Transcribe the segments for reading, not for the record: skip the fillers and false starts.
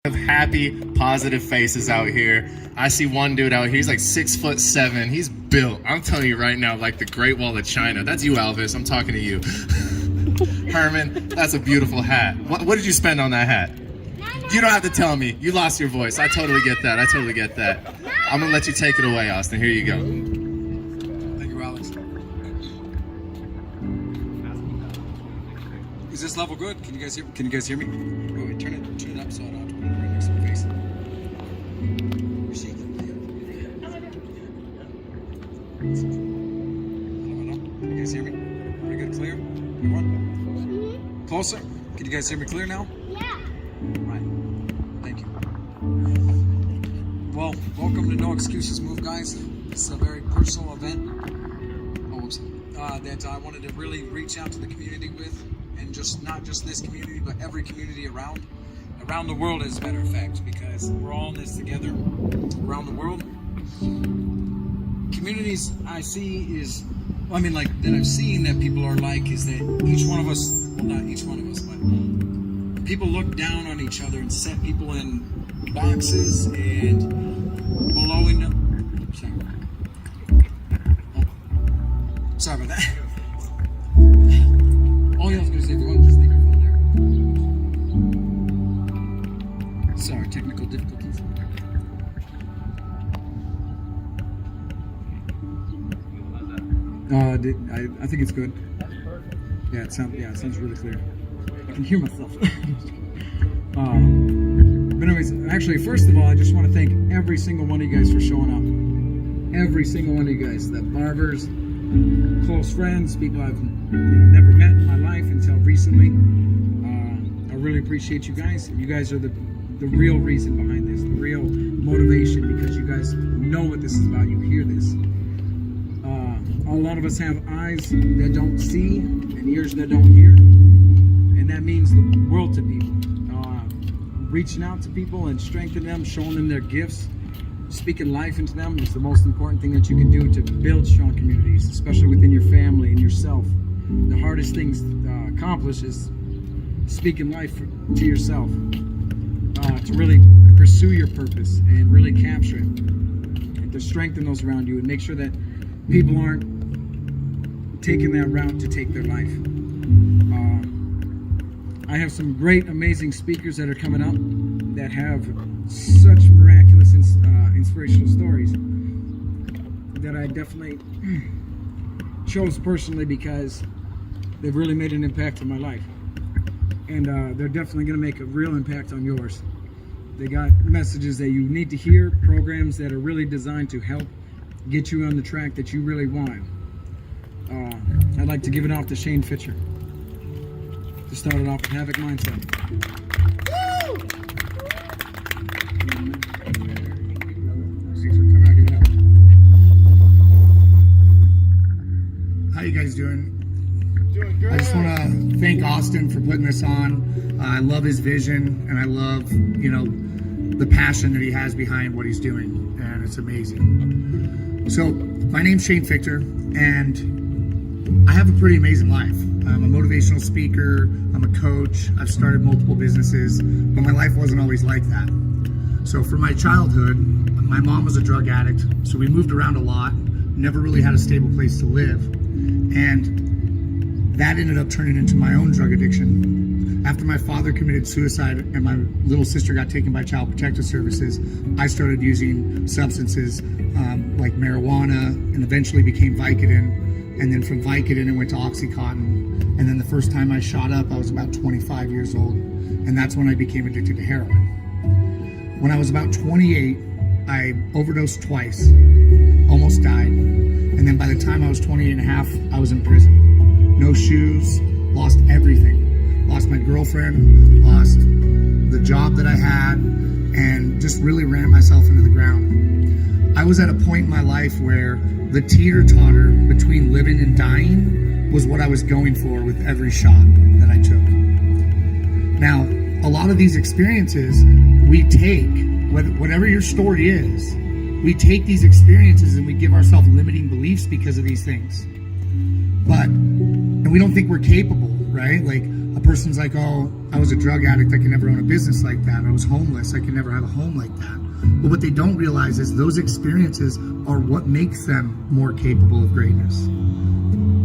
of happy, positive faces out here. I see one dude out here, he's like 6'7". He's built. I'm telling you right now, like the Great Wall of China. That's you, Alvis. I'm talking to you. Herman, that's a beautiful hat. What did you spend on that hat? You don't have to tell me. You lost your voice. I totally get that. I'm gonna let you take it away, Austin. Here you go. Thank you, Alex. Is this level good? Can you guys hear me? Wait, turn it up so I don't have to put it right next to my face. You're shaking. Hello. Can you guys hear me? Pretty good, clear? Everyone? Closer? Can you guys hear me clear now? Yeah. Right. Thank you. Well, welcome to No Excuses Move, guys. It's a very personal event. That I wanted to really reach out to the community with, and just not just this community, but every community around the world, as a matter of fact, because we're all in this together around the world. Communities I see is, that I've seen that people are like, is that each one of us, well, not each one of us, but people look down on each other and set people in boxes and blowing them. Sorry about that. All I was going to say, if you want to just leave your phone there. Sorry, technical difficulties. I think it's good. Yeah, it sounds really clear. I can hear myself. But anyways, actually, first of all, I just want to thank every single one of you guys for showing up. Every single one of you guys, the barbers, close friends, people I've never met in my life until recently. I really appreciate you guys. You guys are the real reason behind this, the real motivation, because you guys know what this is about. You hear this. A lot of us have eyes that don't see and ears that don't hear, and that means the world to people. Reaching out to people and strengthening them, showing them their gifts, speaking life into them is the most important thing that you can do to build strong communities, especially within your family and yourself. The hardest things to accomplish is speaking life to yourself, to really pursue your purpose and really capture it, and to strengthen those around you and make sure that people aren't taking that route to take their life. I have some great, amazing speakers that are coming up that have such miraculous, inspirational stories that I definitely chose personally because they've really made an impact on my life. And they're definitely going to make a real impact on yours. They got messages that you need to hear, programs that are really designed to help get you on the track that you really want. I'd like to give it off to Shane Fitcher to start it off with Havoc Mindset. How you guys doing? Doing good. I just want to thank Austin for putting this on. I love his vision, and I love, the passion that he has behind what he's doing, and it's amazing. So, my name's Shane Fichter, and I have a pretty amazing life. I'm a motivational speaker, I'm a coach, I've started multiple businesses, but my life wasn't always like that. So for my childhood, my mom was a drug addict, so we moved around a lot, never really had a stable place to live, and that ended up turning into my own drug addiction. After my father committed suicide and my little sister got taken by Child Protective Services, I started using substances like marijuana, and eventually became Vicodin. And then from Vicodin, it went to Oxycontin. And then the first time I shot up, I was about 25 years old. And that's when I became addicted to heroin. When I was about 28, I overdosed twice, almost died. And then by the time I was 28 and a half, I was in prison. No shoes, lost everything. Lost my girlfriend, lost the job that I had, and just really ran myself into the ground. I was at a point in my life where the teeter-totter between living and dying was what I was going for with every shot that I took. Now, a lot of these experiences we take, whatever your story is, we take these experiences and we give ourselves limiting beliefs because of these things. And we don't think we're capable, right? Like, a person's like, oh, I was a drug addict, I can never own a business like that. I was homeless, I can never have a home like that. But what they don't realize is those experiences are what makes them more capable of greatness.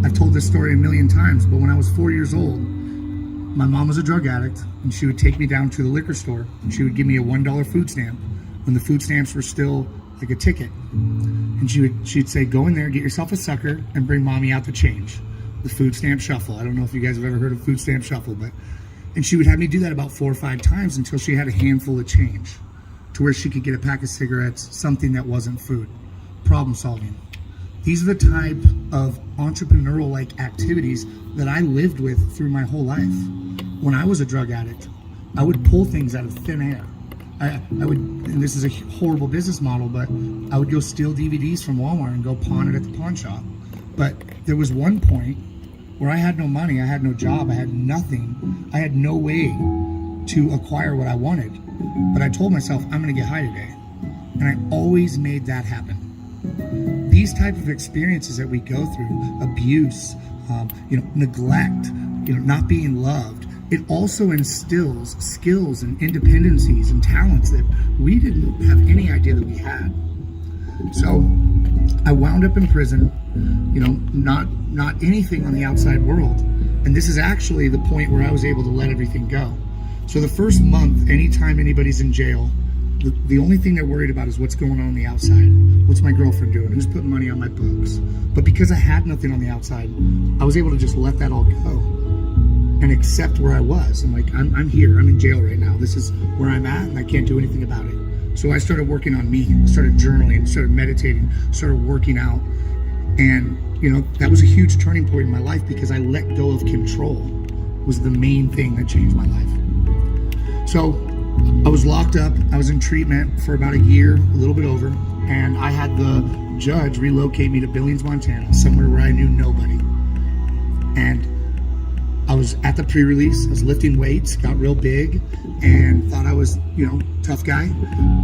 I've told this story a million times, but when I was 4 years old, my mom was a drug addict, and she would take me down to the liquor store, and she would give me a $1 food stamp when the food stamps were still like a ticket. And she'd say, go in there, get yourself a sucker, and bring mommy out the change. The food stamp shuffle. I don't know if you guys have ever heard of food stamp shuffle, and she would have me do that about 4 or 5 times until she had a handful of change to where she could get a pack of cigarettes, something that wasn't food. Problem solving. These are the type of entrepreneurial-like activities that I lived with through my whole life. When I was a drug addict, I would pull things out of thin air. I would, and this is a horrible business model, but I would go steal DVDs from Walmart and go pawn it at the pawn shop. But there was one point where I had no money, I had no job, I had nothing. I had no way to acquire what I wanted. But I told myself, I'm gonna get high today. And I always made that happen. These type of experiences that we go through, abuse, neglect, not being loved, it also instills skills and independencies and talents that we didn't have any idea that we had. So I wound up in prison, not anything on the outside world. And this is actually the point where I was able to let everything go. So the first month, anytime anybody's in jail, the only thing they're worried about is what's going on the outside. What's my girlfriend doing? Who's putting money on my books? But because I had nothing on the outside, I was able to just let that all go and accept where I was. I'm like, I'm here, I'm in jail right now. This is where I'm at, and I can't do anything about it. So I started working on me, started journaling, started meditating, started working out. And, that was a huge turning point in my life because I let go of control was the main thing that changed my life. So I was locked up. I was in treatment for about a year, a little bit over. And I had the judge relocate me to Billings, Montana, somewhere where I knew nobody. And I was at the pre-release, I was lifting weights, got real big, and thought I was, tough guy.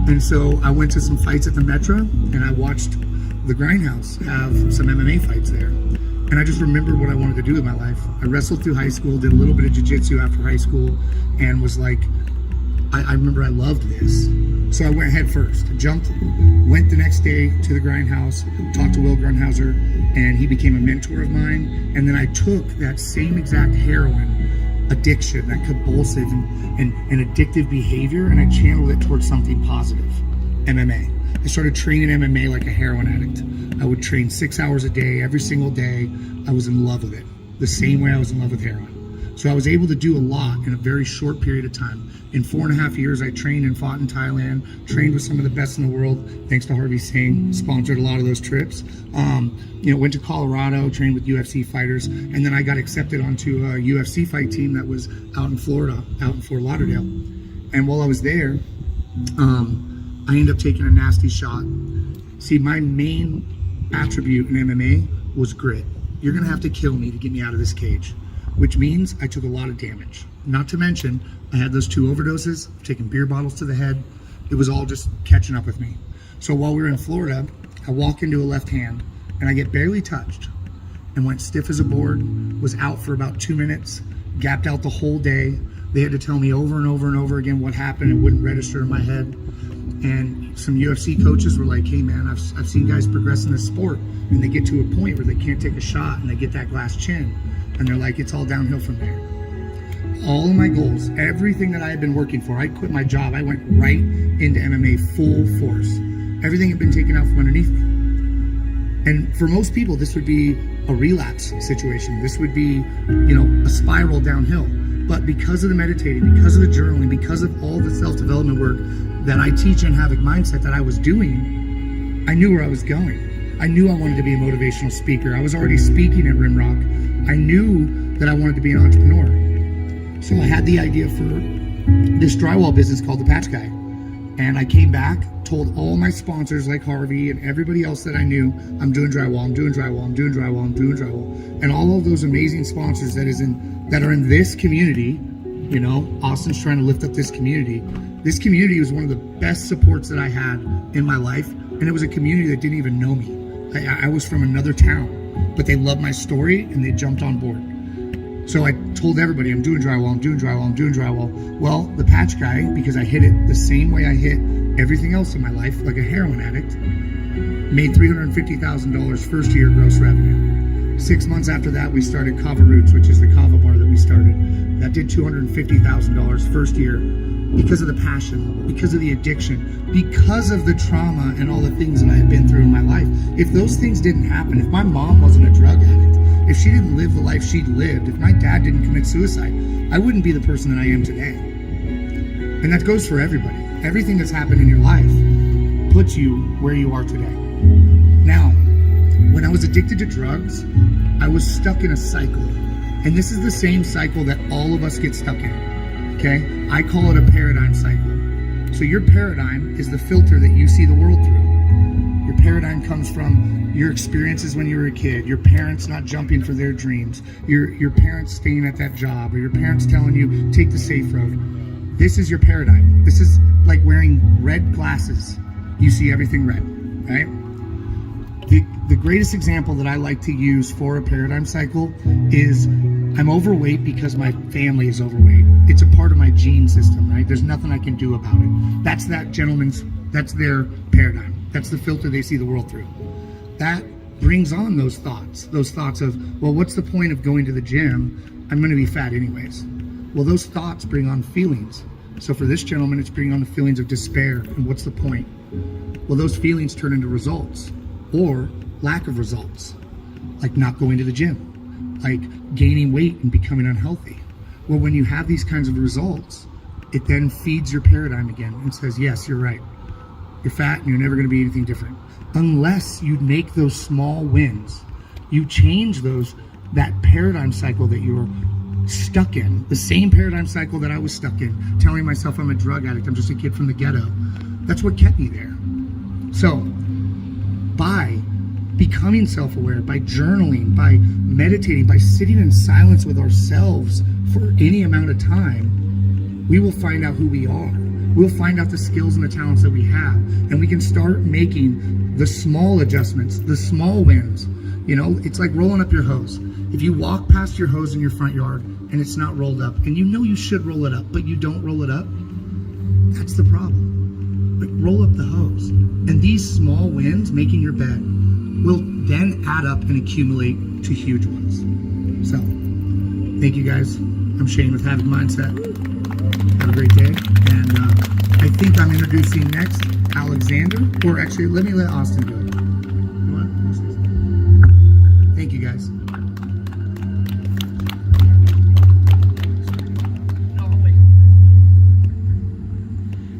And so I went to some fights at the Metro, and I watched the Grindhouse have some MMA fights there. And I just remembered what I wanted to do with my life. I wrestled through high school, did a little bit of jiu-jitsu after high school, and was like, I remember I loved this. So I went head first, jumped, went the next day to the Grindhouse, talked to Will Grunhauser, and he became a mentor of mine. And then I took that same exact heroin addiction, that compulsive and addictive behavior, and I channeled it towards something positive, MMA. I started training MMA like a heroin addict. I would train 6 hours a day, every single day. I was in love with it, the same way I was in love with heroin. So I was able to do a lot in a very short period of time. In 4.5 years, I trained and fought in Thailand, trained with some of the best in the world, thanks to Harvey Singh, sponsored a lot of those trips. Went to Colorado, trained with UFC fighters, and then I got accepted onto a UFC fight team that was out in Florida, out in Fort Lauderdale. And while I was there, I ended up taking a nasty shot. See, my main attribute in MMA was grit. You're gonna have to kill me to get me out of this cage, which means I took a lot of damage. Not to mention, I had those 2 overdoses, taking beer bottles to the head. It was all just catching up with me. So while we were in Florida, I walk into a left hand and I get barely touched and went stiff as a board, was out for about 2 minutes, gapped out the whole day. They had to tell me over and over and over again what happened. It wouldn't register in my head. And some UFC coaches were like, hey man, I've seen guys progress in this sport and they get to a point where they can't take a shot and they get that glass chin. And they're like, it's all downhill from there. All of my goals, everything that I had been working for, I quit my job. I went right into MMA full force. Everything had been taken out from underneath me. And for most people, this would be a relapse situation. This would be, a spiral downhill. But because of the meditating, because of the journaling, because of all the self-development work that I teach in Havoc Mindset that I was doing, I knew where I was going. I knew I wanted to be a motivational speaker. I was already speaking at Rimrock. I knew that I wanted to be an entrepreneur. So I had the idea for this drywall business called The Patch Guy. And I came back, told all my sponsors like Harvey and everybody else that I knew, I'm doing drywall, I'm doing drywall, I'm doing drywall, I'm doing drywall. And all of those amazing sponsors that are in this community, Austin's trying to lift up this community. This community was one of the best supports that I had in my life. And it was a community that didn't even know me. I was from another town, but they loved my story and they jumped on board. So I told everybody, I'm doing drywall, I'm doing drywall, I'm doing drywall. Well, the patch guy, because I hit it the same way I hit everything else in my life, like a heroin addict, made $350,000 first year gross revenue. 6 months after that, we started Kava Roots, which is the kava bar that we started. That did $250,000 first year because of the passion, because of the addiction, because of the trauma and all the things that I had been through in my life. If those things didn't happen, if my mom wasn't a drug addict, if she didn't live the life she'd lived, if my dad didn't commit suicide, I wouldn't be the person that I am today. And that goes for everybody. Everything that's happened in your life puts you where you are today. Now, when I was addicted to drugs, I was stuck in a cycle. And this is the same cycle that all of us get stuck in, okay? I call it a paradigm cycle. So your paradigm is the filter that you see the world through. Your paradigm comes from your experiences when you were a kid, your parents not jumping for their dreams, your parents staying at that job, or your parents telling you, take the safe road. This is your paradigm. This is like wearing red glasses. You see everything red, right? The greatest example that I like to use for a paradigm cycle is I'm overweight because my family is overweight. It's a part of my gene system, right? There's nothing I can do about it. That's that gentleman's, that's their paradigm. That's the filter they see the world through. That brings on those thoughts of, well, what's the point of going to the gym? I'm going to be fat anyways. Well, those thoughts bring on feelings. So for this gentleman, it's bringing on the feelings of despair. And what's the point? Well, those feelings turn into results or lack of results, like not going to the gym, like gaining weight and becoming unhealthy. Well, when you have these kinds of results, it then feeds your paradigm again and says, yes, you're right. You're fat and you're never going to be anything different. Unless you make those small wins, you change that paradigm cycle that you're stuck in, the same paradigm cycle that I was stuck in, telling myself I'm a drug addict, I'm just a kid from the ghetto. That's what kept me there. So by becoming self-aware, by journaling, by meditating, by sitting in silence with ourselves for any amount of time, we will find out who we are. We'll find out the skills and the talents that we have, and we can start making the small adjustments, the small wins. You know, it's like rolling up your hose. If you walk past your hose in your front yard and it's not rolled up, and you know you should roll it up, but you don't roll it up, that's the problem. Like, roll up the hose. And these small wins, making your bed, will then add up and accumulate to huge ones. So, thank you guys. I'm Shane with Havoc Mindset. Have a great day. And I think I'm introducing next Alexander, or actually, let Austin do it. You want? Thank you guys.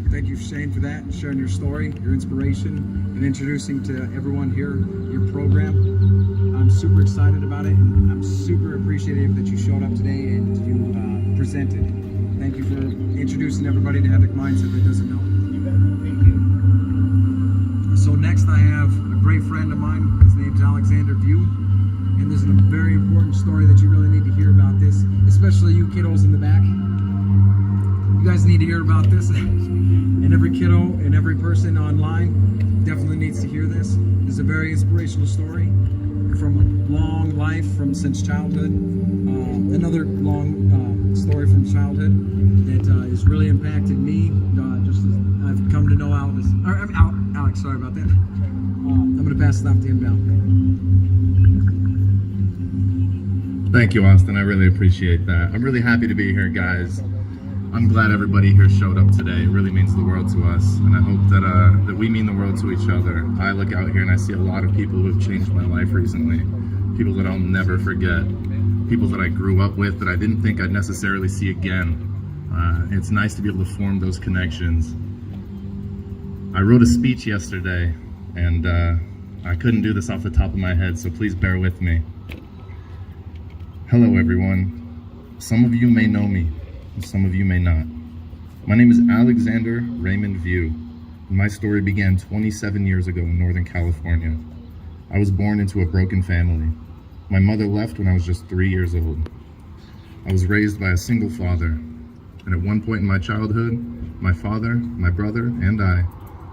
Thank you, Shane, for that, sharing your story, your inspiration, and introducing to everyone here your program. I'm super excited about it, and I'm super appreciative that you showed up today and you presented. Thank you for introducing everybody to Havoc Mindset that doesn't know. Thank you. So next I have a great friend of mine. His name's Alexander View, and there's a very important story that you really need to hear about this, especially you kiddos in the back. You guys need to hear about this. And every kiddo and every person online definitely needs to hear this. It's a very inspirational story from a long life from since childhood. Another long story from childhood that has really impacted me. Just as I've come to know Alvis. Alex, sorry about that. I'm going to pass it off to him now. Thank you, Austin. I really appreciate that. I'm really happy to be here, guys. I'm glad everybody here showed up today. It really means the world to us, and I hope that we mean the world to each other. I look out here and I see a lot of people who have changed my life recently, people that I'll never forget, people that I grew up with that I didn't think I'd necessarily see again. It's nice to be able to form those connections. I wrote a speech yesterday, and I couldn't do this off the top of my head, so please bear with me. Hello, everyone. Some of you may know me. Some of you may not. My name is Alexander Raymond View, and my story began 27 years ago in Northern California. I was born into a broken family. My mother left when I was just 3 years old. I was raised by a single father, and at one point in my childhood, my father, my brother, and I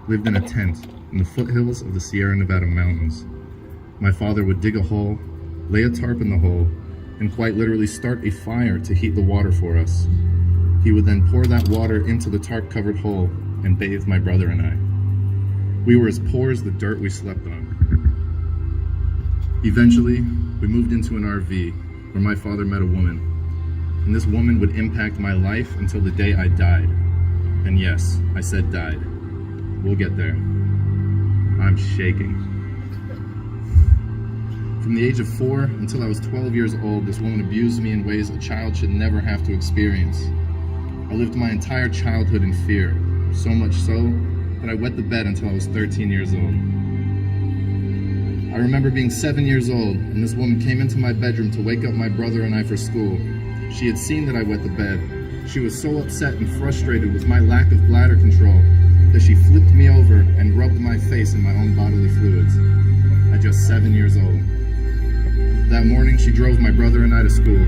lived in a tent in the foothills of the Sierra Nevada mountains. My father would dig a hole, lay a tarp in the hole, and quite literally start a fire to heat the water for us. He would then pour that water into the tarp-covered hole and bathe my brother and I. We were as poor as the dirt we slept on. Eventually, we moved into an RV where my father met a woman, and this woman would impact my life until the day I died. And yes, I said died. We'll get there. I'm shaking. From the age of 4 until I was 12 years old, this woman abused me in ways a child should never have to experience. I lived my entire childhood in fear, so much so that I wet the bed until I was 13 years old. I remember being 7 years old, and this woman came into my bedroom to wake up my brother and I for school. She had seen that I wet the bed. She was so upset and frustrated with my lack of bladder control that she flipped me over and rubbed my face in my own bodily fluids. At just 7 years old. That morning, she drove my brother and I to school.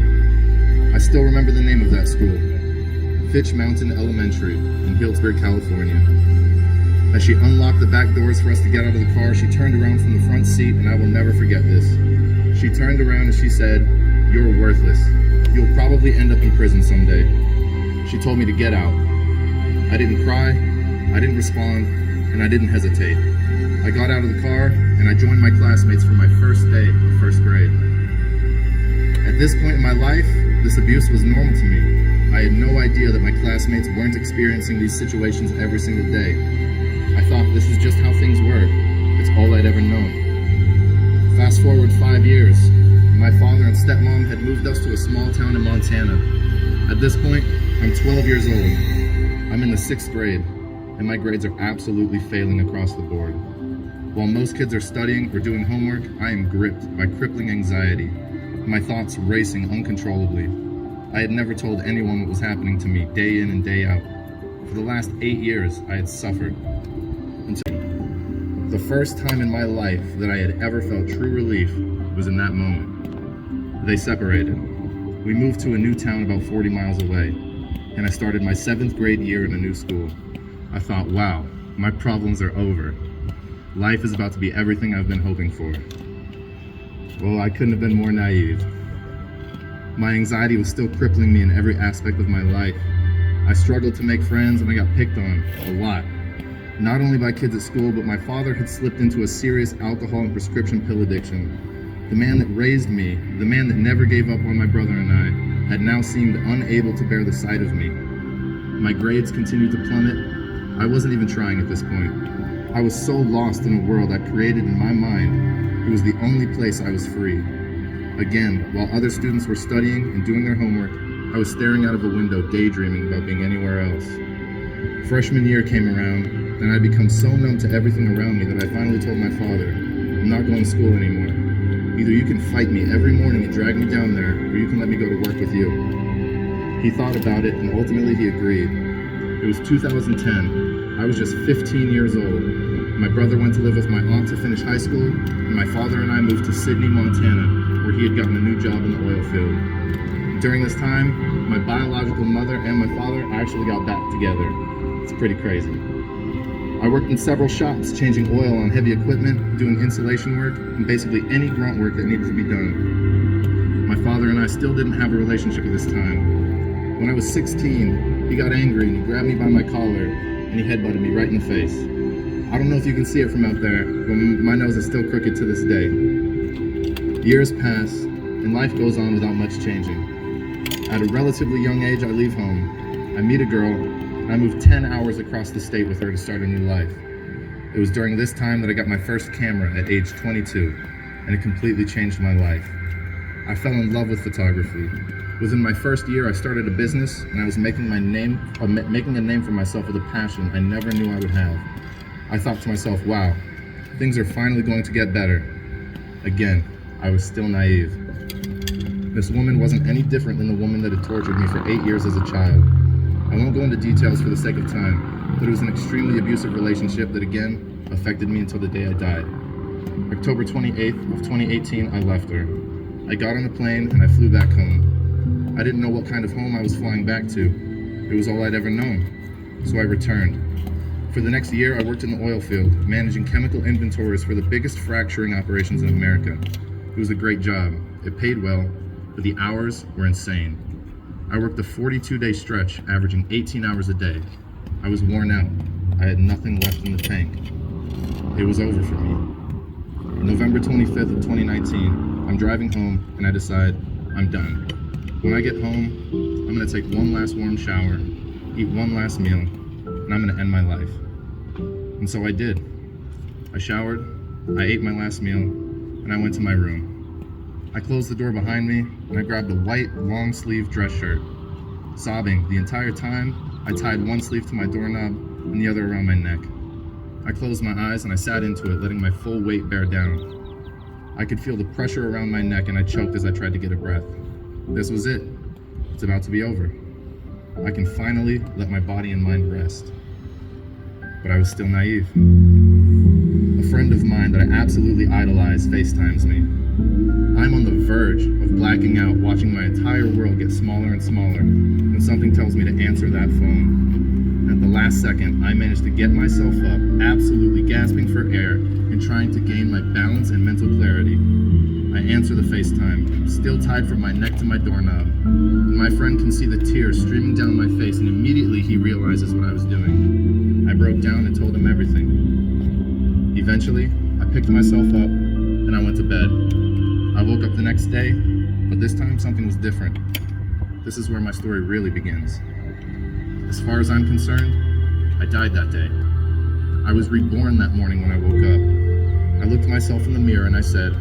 I still remember the name of that school, Fitch Mountain Elementary in Healdsburg, California. As she unlocked the back doors for us to get out of the car, she turned around from the front seat, and I will never forget this. She turned around and she said, "You're worthless. You'll probably end up in prison someday." She told me to get out. I didn't cry, I didn't respond, and I didn't hesitate. I got out of the car and I joined my classmates for my first day of first grade. At this point in my life, this abuse was normal to me. I had no idea that my classmates weren't experiencing these situations every single day. I thought this is just how things were. It's all I'd ever known. Fast forward 5 years, my father and stepmom had moved us to a small town in Montana. At this point, I'm 12 years old. I'm in the 6th grade, and my grades are absolutely failing across the board. While most kids are studying or doing homework, I am gripped by crippling anxiety, my thoughts racing uncontrollably. I had never told anyone what was happening to me day in and day out. For the last 8 years, I had suffered. Until the first time in my life that I had ever felt true relief was in that moment. They separated. We moved to a new town about 40 miles away, and I started my 7th grade year in a new school. I thought, wow, my problems are over. Life is about to be everything I've been hoping for. Well, I couldn't have been more naive. My anxiety was still crippling me in every aspect of my life. I struggled to make friends and I got picked on a lot. Not only by kids at school, but my father had slipped into a serious alcohol and prescription pill addiction. The man that raised me, the man that never gave up on my brother and I, had now seemed unable to bear the sight of me. My grades continued to plummet. I wasn't even trying at this point. I was so lost in a world I created in my mind. It was the only place I was free. Again, while other students were studying and doing their homework, I was staring out of a window daydreaming about being anywhere else. Freshman year came around, and I'd become so numb to everything around me that I finally told my father, "I'm not going to school anymore. Either you can fight me every morning and drag me down there, or you can let me go to work with you." He thought about it, and ultimately he agreed. It was 2010. I was just 15 years old. My brother went to live with my aunt to finish high school, and my father and I moved to Sydney, Montana, where he had gotten a new job in the oil field. During this time, my biological mother and my father actually got back together. It's pretty crazy. I worked in several shops, changing oil on heavy equipment, doing insulation work, and basically any grunt work that needed to be done. My father and I still didn't have a relationship at this time. When I was 16, he got angry and he grabbed me by my collar and he headbutted me right in the face. I don't know if you can see it from out there, but my nose is still crooked to this day. Years pass, and life goes on without much changing. At a relatively young age, I leave home. I meet a girl, and I move 10 hours across the state with her to start a new life. It was during this time that I got my first camera at age 22, and it completely changed my life. I fell in love with photography. Within my first year, I started a business, and I was making a name for myself with a passion I never knew I would have. I thought to myself, wow, things are finally going to get better. Again, I was still naive. This woman wasn't any different than the woman that had tortured me for 8 years as a child. I won't go into details for the sake of time, but it was an extremely abusive relationship that again affected me until the day I died. October 28th of 2018, I left her. I got on a plane and I flew back home. I didn't know what kind of home I was flying back to. It was all I'd ever known. So I returned. For the next year, I worked in the oil field, managing chemical inventories for the biggest fracturing operations in America. It was a great job. It paid well, but the hours were insane. I worked a 42-day stretch, averaging 18 hours a day. I was worn out. I had nothing left in the tank. It was over for me. November 25th of 2019, I'm driving home and I decide I'm done. When I get home, I'm gonna take one last warm shower, eat one last meal, and I'm gonna end my life. And so I did. I showered, I ate my last meal, and I went to my room. I closed the door behind me and I grabbed a white long-sleeve dress shirt. Sobbing the entire time, I tied one sleeve to my doorknob and the other around my neck. I closed my eyes and I sat into it, letting my full weight bear down. I could feel the pressure around my neck and I choked as I tried to get a breath. This was it. It's about to be over. I can finally let my body and mind rest. But I was still naive. A friend of mine that I absolutely idolize FaceTimes me. I'm on the verge of blacking out, watching my entire world get smaller and smaller, when something tells me to answer that phone. At the last second, I managed to get myself up, absolutely gasping for air and trying to gain my balance and mental clarity. I answer the FaceTime, still tied from my neck to my doorknob. And my friend can see the tears streaming down my face, and immediately he realizes what I was doing. I broke down and told him everything. Eventually, I picked myself up and I went to bed. I woke up the next day, but this time something was different. This is where my story really begins. As far as I'm concerned, I died that day. I was reborn that morning when I woke up. I looked at myself in the mirror and I said,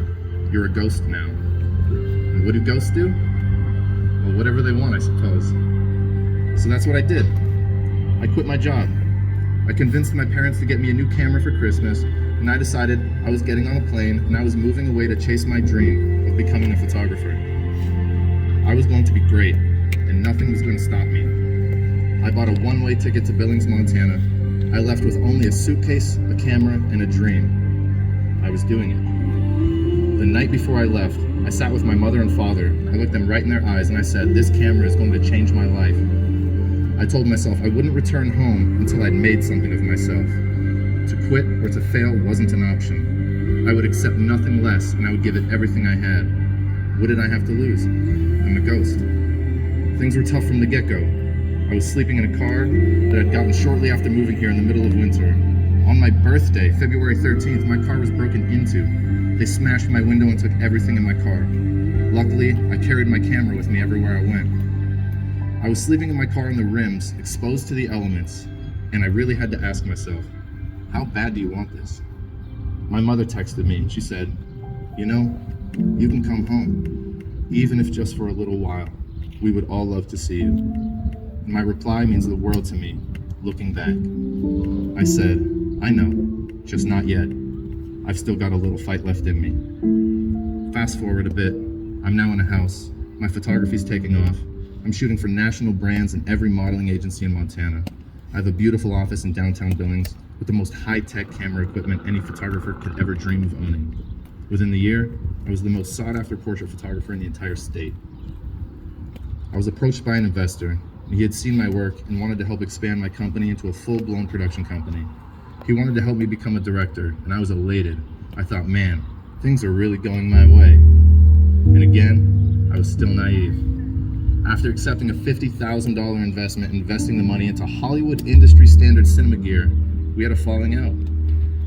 "You're a ghost now." And what do ghosts do? Well, whatever they want, I suppose. So that's what I did. I quit my job. I convinced my parents to get me a new camera for Christmas, and I decided I was getting on a plane and I was moving away to chase my dream of becoming a photographer. I was going to be great, and nothing was going to stop me. I bought a one-way ticket to Billings, Montana. I left with only a suitcase, a camera, and a dream. I was doing it. The night before I left, I sat with my mother and father. I looked them right in their eyes and I said, "This camera is going to change my life." I told myself I wouldn't return home until I'd made something of myself. To quit or to fail wasn't an option. I would accept nothing less and I would give it everything I had. What did I have to lose? I'm a ghost. Things were tough from the get-go. I was sleeping in a car that I'd gotten shortly after moving here in the middle of winter. On my birthday, February 13th, my car was broken into. They smashed my window and took everything in my car. Luckily, I carried my camera with me everywhere I went. I was sleeping in my car on the rims, exposed to the elements, and I really had to ask myself, how bad do you want this? My mother texted me and she said, "You know, you can come home, even if just for a little while. We would all love to see you." And my reply means the world to me, looking back. I said, "I know, just not yet. I've still got a little fight left in me." Fast forward a bit, I'm now in a house. My photography's taking off. I'm shooting for national brands and every modeling agency in Montana. I have a beautiful office in downtown Billings with the most high-tech camera equipment any photographer could ever dream of owning. Within the year, I was the most sought-after portrait photographer in the entire state. I was approached by an investor, and he had seen my work and wanted to help expand my company into a full-blown production company. He wanted to help me become a director, and I was elated. I thought, man, things are really going my way. And again, I was still naive. After accepting a $50,000 investment, investing the money into Hollywood industry standard cinema gear, we had a falling out.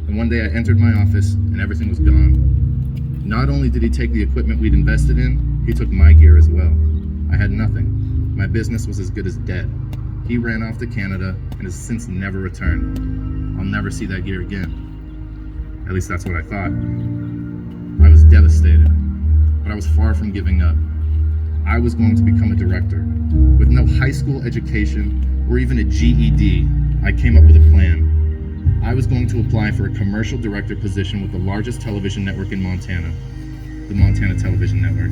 And one day I entered my office and everything was gone. Not only did he take the equipment we'd invested in, he took my gear as well. I had nothing. My business was as good as dead. He ran off to Canada and has since never returned. I'll never see that gear again. At least that's what I thought. I was devastated, but I was far from giving up. I was going to become a director. With no high school education or even a GED, I came up with a plan. I was going to apply for a commercial director position with the largest television network in Montana, the Montana Television Network.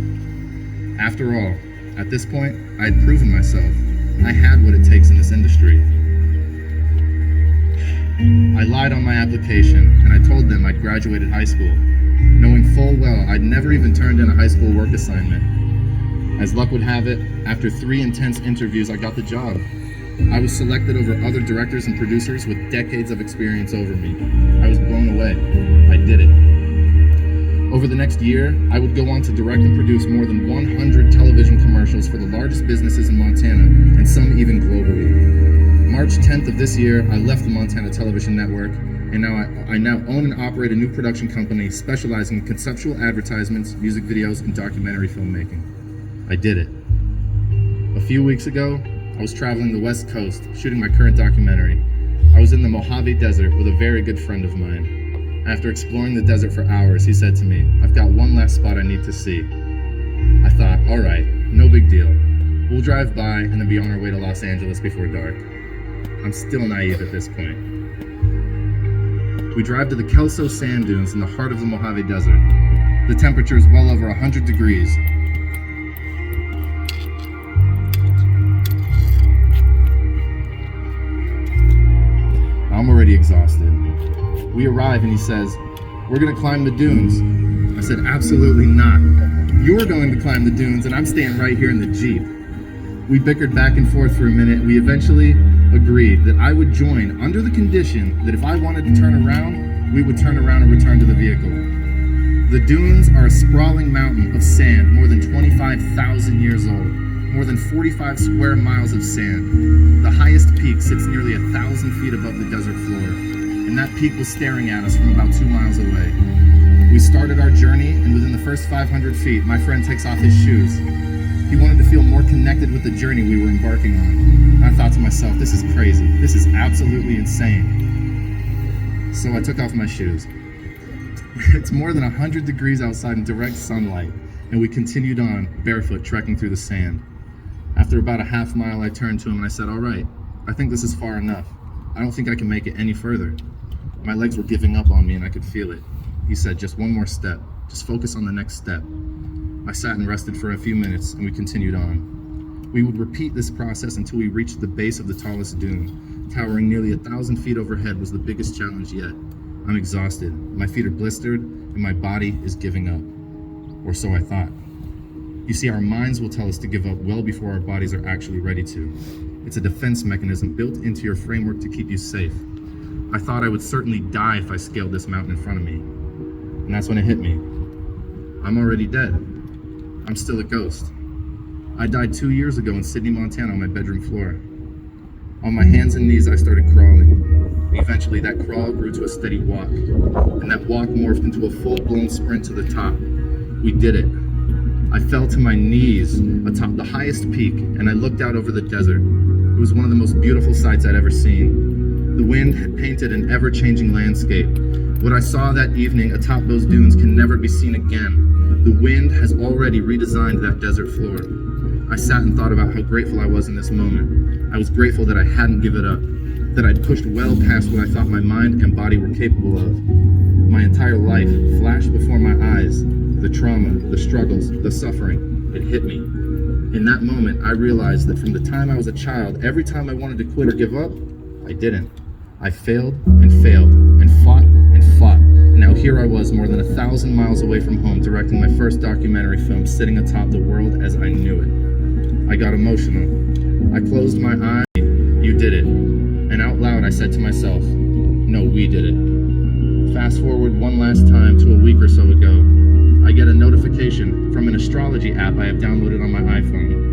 After all, at this point, I had proven myself. I had what it takes in this industry. I lied on my application, and I told them I'd graduated high school, knowing full well I'd never even turned in a high school work assignment. As luck would have it, after 3 intense interviews, I got the job. I was selected over other directors and producers with decades of experience over me. I was blown away. I did it. Over the next year, I would go on to direct and produce more than 100 television commercials for the largest businesses in Montana, and some even globally. March 10th of this year, I left the Montana Television Network, and now I own and operate a new production company specializing in conceptual advertisements, music videos, and documentary filmmaking. I did it. A few weeks ago, I was traveling the West Coast, shooting my current documentary. I was in the Mojave Desert with a very good friend of mine. After exploring the desert for hours, he said to me, "I've got one last spot I need to see." I thought, all right, no big deal. We'll drive by and then be on our way to Los Angeles before dark. I'm still naive at this point. We drive to the Kelso sand dunes in the heart of the Mojave Desert. The temperature is well over 100 degrees. I'm already exhausted. We arrive and he says, "We're gonna climb the dunes." I said, "Absolutely not. You're going to climb the dunes and I'm staying right here in the Jeep." We bickered back and forth for a minute and we eventually agreed that I would join under the condition that if I wanted to turn around, we would turn around and return to the vehicle. The dunes are a sprawling mountain of sand more than 25,000 years old, more than 45 square miles of sand. The highest peak sits nearly 1,000 feet above the desert floor, and that peak was staring at us from about 2 miles away. We started our journey, and within the first 500 feet, my friend takes off his shoes. He wanted to feel more connected with the journey we were embarking on. And I thought to myself, this is crazy. This is absolutely insane. So I took off my shoes. It's more than 100 degrees outside in direct sunlight, and we continued on, barefoot, trekking through the sand. After about a half mile, I turned to him and I said, "All right, I think this is far enough. I don't think I can make it any further." My legs were giving up on me and I could feel it. He said, "Just one more step. Just focus on the next step." I sat and rested for a few minutes and we continued on. We would repeat this process until we reached the base of the tallest dune. Towering nearly 1,000 feet overhead was the biggest challenge yet. I'm exhausted, my feet are blistered, and my body is giving up. Or so I thought. You see, our minds will tell us to give up well before our bodies are actually ready to. It's a defense mechanism built into your framework to keep you safe. I thought I would certainly die if I scaled this mountain in front of me. And that's when it hit me. I'm already dead. I'm still a ghost. I died 2 years ago in Sydney, Montana on my bedroom floor. On my hands and knees, I started crawling. Eventually, that crawl grew to a steady walk, and that walk morphed into a full-blown sprint to the top. We did it. I fell to my knees atop the highest peak, and I looked out over the desert. It was one of the most beautiful sights I'd ever seen. The wind had painted an ever-changing landscape. What I saw that evening atop those dunes can never be seen again. The wind has already redesigned that desert floor. I sat and thought about how grateful I was in this moment. I was grateful that I hadn't given up, that I'd pushed well past what I thought my mind and body were capable of. My entire life flashed before my eyes. The trauma, the struggles, the suffering, it hit me. In that moment, I realized that from the time I was a child, every time I wanted to quit or give up, I didn't. I failed and failed and fought and fought. And now here I was more than 1,000 miles away from home, directing my first documentary film, sitting atop the world as I knew it. I got emotional. I closed my eyes. You did it. And out loud I said to myself, no, we did it. Fast forward one last time to a week or so ago. I get a notification from an astrology app I have downloaded on my iPhone.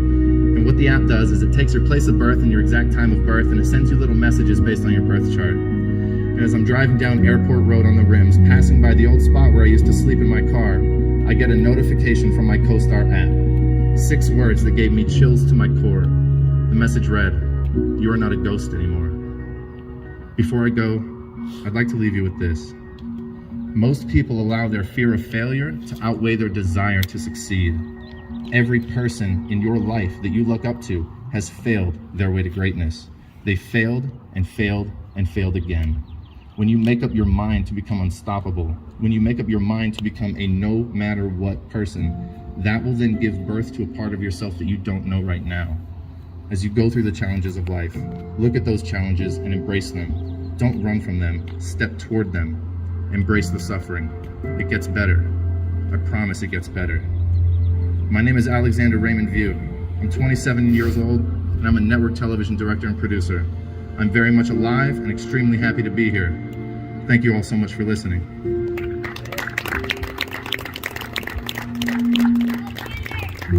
And what the app does is it takes your place of birth and your exact time of birth, and it sends you little messages based on your birth chart. And as I'm driving down Airport Road on the rims, passing by the old spot where I used to sleep in my car, I get a notification from my CoStar app. 6 words that gave me chills to my core. The message read, "You are not a ghost anymore." Before I go, I'd like to leave you with this. Most people allow their fear of failure to outweigh their desire to succeed. Every person in your life that you look up to has failed their way to greatness. They failed and failed and failed again. When you make up your mind to become unstoppable, when you make up your mind to become a no matter what person, that will then give birth to a part of yourself that you don't know right now. As you go through the challenges of life, look at those challenges and embrace them. Don't run from them, step toward them. Embrace the suffering. It gets better. I promise it gets better. My name is Alexander Raymond View. I'm 27 years old, and I'm a network television director and producer. I'm very much alive and extremely happy to be here. Thank you all so much for listening. I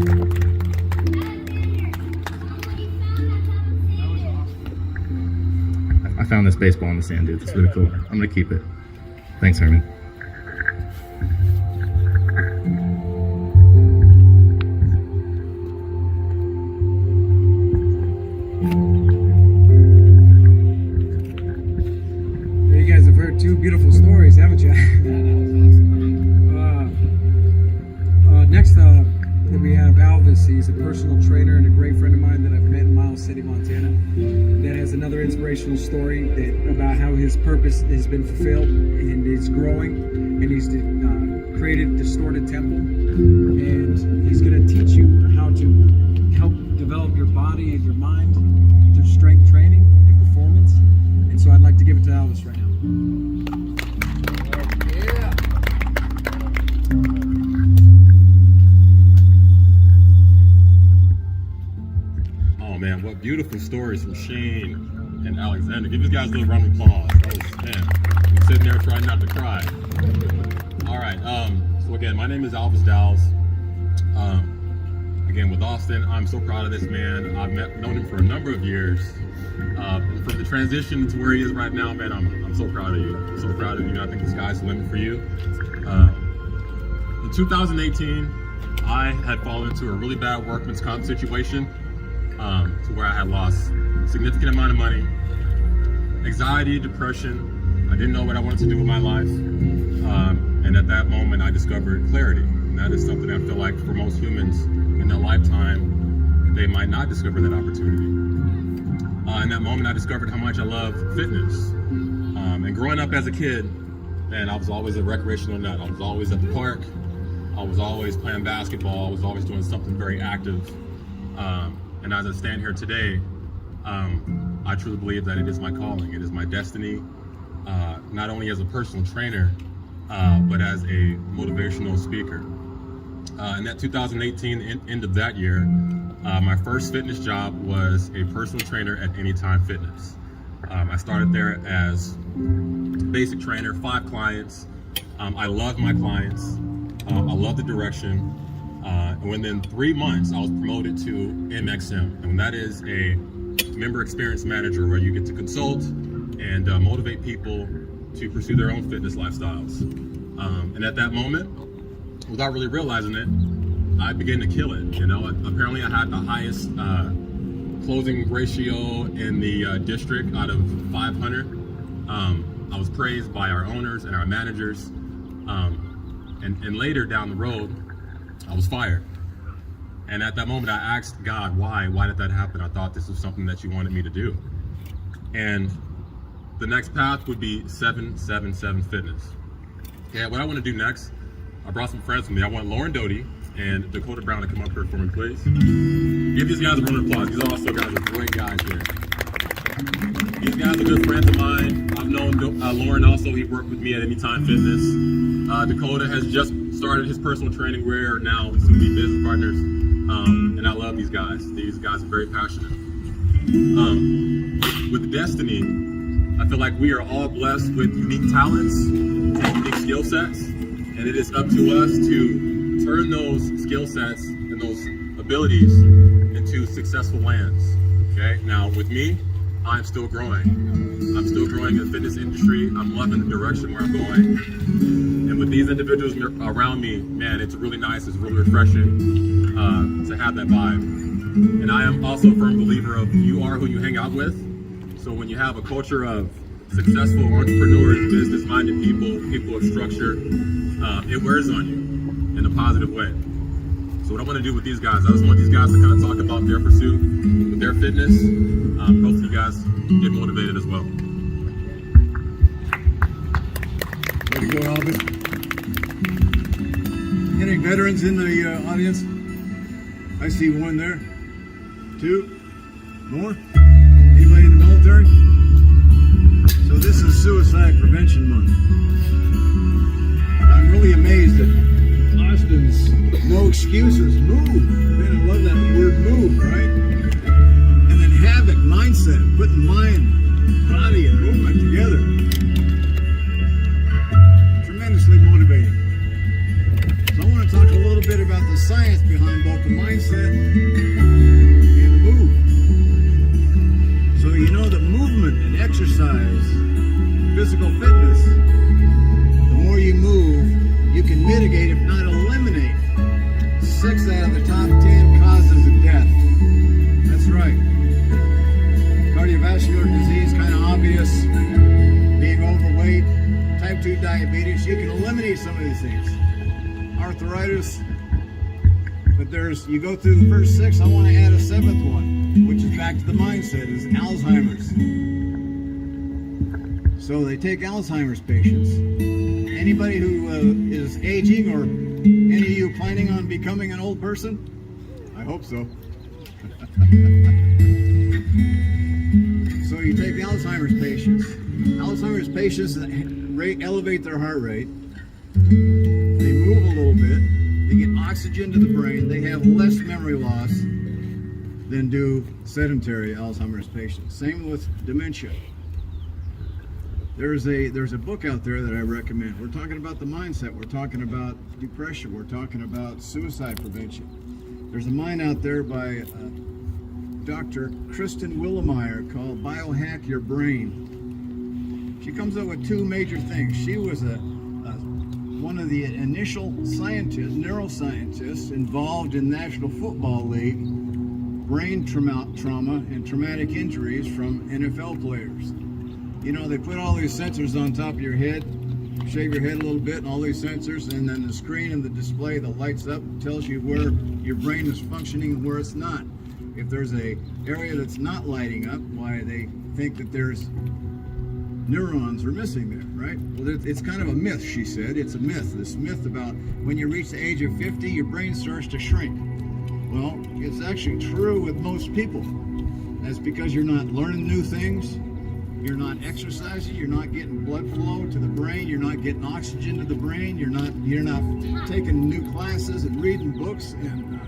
found this baseball in the sand, dude. It's really cool. I'm gonna keep it. Thanks, Herman. You guys have heard two beautiful stories, haven't you? Next we have Alvis. He's a personal trainer and a great friend of mine that I've met in Miles City, Montana. That has another inspirational story about how his purpose has been fulfilled and is growing. And he's created Distorted Temple. And he's going to teach you how to help develop your body and your mind through strength training and performance. And so I'd like to give it to Alvis right now. Oh man, what beautiful stories from Shane and Alexander. Give these guys a little round of applause. That was, man, I'm sitting there trying not to cry. All right, so again, my name is Alvis Dalls. Again, with Austin, I'm so proud of this man. I've known him for a number of years. And from the transition to where he is right now, man, I'm so proud of you. I'm so proud of you, and I think the sky's the limit for you. In 2018, I had fallen into a really bad workman's comp situation to where I had lost a significant amount of money, anxiety, depression. I didn't know what I wanted to do with my life. And at that moment, I discovered clarity. And that is something I feel like for most humans in their lifetime, they might not discover that opportunity. In that moment, I discovered how much I love fitness. And growing up as a kid, man, I was always a recreational nut. I was always at the park. I was always playing basketball. I was always doing something very active. And as I stand here today, I truly believe that it is my calling. It is my destiny, not only as a personal trainer, but as a motivational speaker. In that 2018 end of that year, my first fitness job was a personal trainer at Anytime Fitness. I started there as basic trainer, 5 clients. I loved my clients. I loved the direction. And within 3 months, I was promoted to MXM, and that is a member experience manager where you get to consult and motivate people to pursue their own fitness lifestyles. And at that moment, without really realizing it, I began to kill it. You know, apparently I had the highest closing ratio in the district out of 500. I was praised by our owners and our managers. And later down the road, I was fired. And at that moment, I asked God, why? Why did that happen? I thought this was something that you wanted me to do. And the next path would be 777 Fitness. Yeah, what I want to do next, I brought some friends with me. I want Lauren Doty and Dakota Brown to come up here for me, please. Give these guys a round of applause. These also guys are great guys here. These guys are good friends of mine. I've known Lauren also. He worked with me at Anytime Fitness. Dakota has just started his personal training. We're now soon to be business partners. And I love these guys. These guys are very passionate. With Destiny, I feel like we are all blessed with unique talents and unique skill sets. And it is up to us to turn those skill sets and those abilities into successful lands. Okay, now with me, I'm still growing. I'm still growing in the fitness industry. I'm loving the direction where I'm going. And with these individuals around me, man, it's really nice, it's really refreshing to have that vibe. And I am also a firm believer of you are who you hang out with. So when you have a culture of successful entrepreneurs, business-minded people of structure, it wears on you in a positive way. So what I want to do with these guys, I just want these guys to kind of talk about their pursuit with their fitness. Hopefully you guys get motivated as well. Way to go, Alvis. Any veterans in the audience? I see one there. 2 more. Anybody in the military? So this is Suicide Prevention Month. I'm really amazed at Austin's no excuses. Move. Man, I love that word move, right? And then Havoc mindset, putting mind, body, and movement together. Tremendously motivating. So I want to talk a little bit about the science behind both the mindset and the move. So you know that movement and exercise, physical fitness, the more you move, you can mitigate, if not eliminate, 6 out of the top 10 causes of death. That's right. Cardiovascular disease, kind of obvious. Being overweight, type 2 diabetes, you can eliminate some of these things. Arthritis, but you go through the first 6, I want to add a 7th one, which is back to the mindset, is Alzheimer's. So they take Alzheimer's patients. Anybody who is aging, or any of you planning on becoming an old person? I hope so. So you take the Alzheimer's patients. Alzheimer's patients elevate their heart rate. They move a little bit. They get oxygen to the brain. They have less memory loss than do sedentary Alzheimer's patients. Same with dementia. There's a book out there that I recommend. We're talking about the mindset. We're talking about depression. We're talking about suicide prevention. There's a mind out there by Dr. Kristen Willemeyer called Biohack Your Brain. She comes up with 2 major things. She was one of the initial neuroscientists involved in National Football League brain trauma and traumatic injuries from NFL players. You know, they put all these sensors on top of your head, shave your head a little bit, and all these sensors, and then the screen and the display that lights up tells you where your brain is functioning and where it's not. If there's a area that's not lighting up, why they think that there's neurons are missing there, right? Well, it's kind of a myth, she said. It's a myth, this myth about when you reach the age of 50, your brain starts to shrink. Well, it's actually true with most people. That's because you're not learning new things, you're not exercising, you're not getting blood flow to the brain, you're not getting oxygen to the brain, you're not taking new classes and reading books and